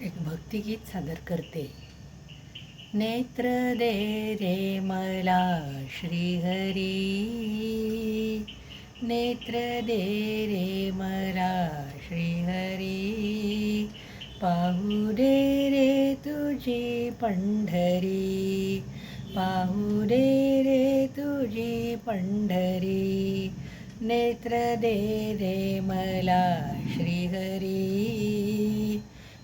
एक भक्तिगीत सादर करते. नेत्र दे रे मला श्रीहरी, नेत्र दे रे मला श्रीहरी, पाहू दे रे तुझी पंढरी, पाहू दे रे तुझी पंढरी, नेत्र दे रे मला श्रीहरी,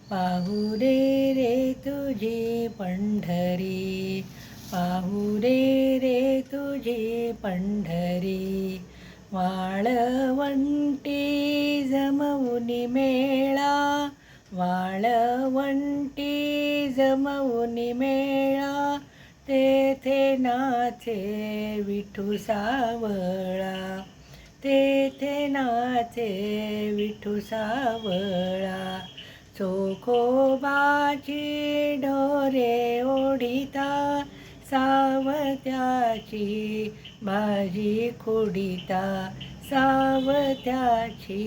पाहू दे रे तुझी पंढरी, पाहू दे रे तुझी पंढरी, वाळवंटी जमवून मेळा, वाळवंटी जमवून मेळा, तेथे नाचे विठू सावळा, तेथे नाचे विठू सावळा, चोखोबाची ढोरे ओढिता, सावत्याची भाजी खुडिता, सावत्याची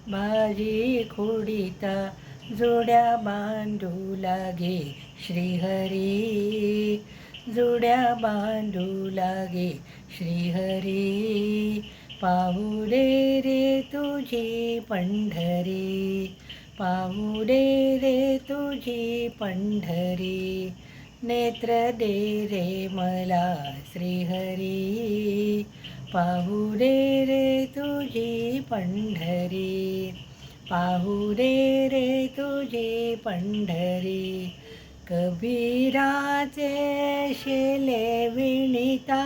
भाजी खुडिता, जोड्या बांधू लागे श्रीहरी, जोड्या बांधू लागे श्रीहरी, पाहू दे रे तुझी पंढरी, पाहू दे रे तुझी पंढरी, नेत्र दे रे मला श्रीहरी, पाहू दे रे तुझी पंढरी, पाहू दे रे तुझी पंढरी, कबीराचे शेले विणिता,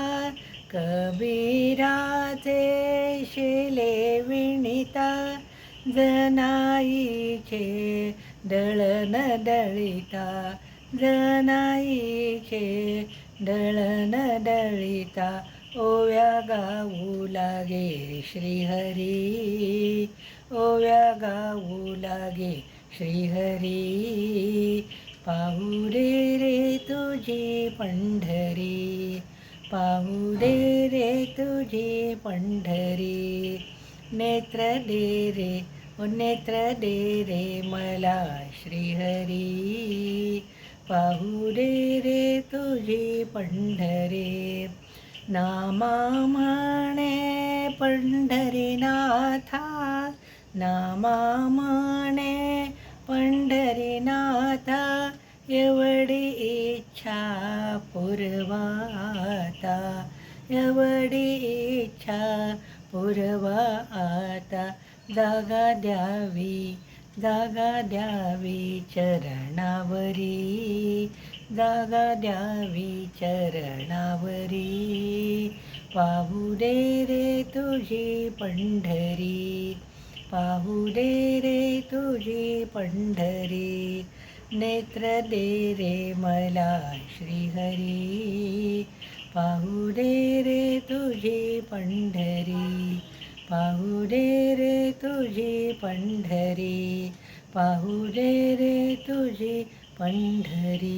कबीराचे शेले विणिता, जनाईचे दळण दळिता, जनाईचे दळण दळिता, ओव्या गाऊ लागे श्रीहरी, ओव्या गाऊ लागे श्रीहरी, पाहू दे रे तुझी पंढरी, पाहू दे रे तुझी पंढरी, नेत्र दे रे नेत्र दे रे मला श्रीहरी, पाहू दे रे तुझी पंढरी, नामा म्हणे पंढरीनाथा, नामा म्हणे पंढरीनाथा, एवढी इच्छा पुरवाता, एवढी इच्छा पुरवा आता, जागा द्यावी, जागा द्यावी चरणावरी, जागा द्यावी चरणावरी, पाहू दे रे तुझी पंढरी, पाहू दे रे तुझी पंढरी, नेत्र दे रे मला श्रीहरी, पाहू दे रे तुझी पंढरी, पाहू दे रे तुझी पंढरी, पाहू दे रे तुझी पंढरी.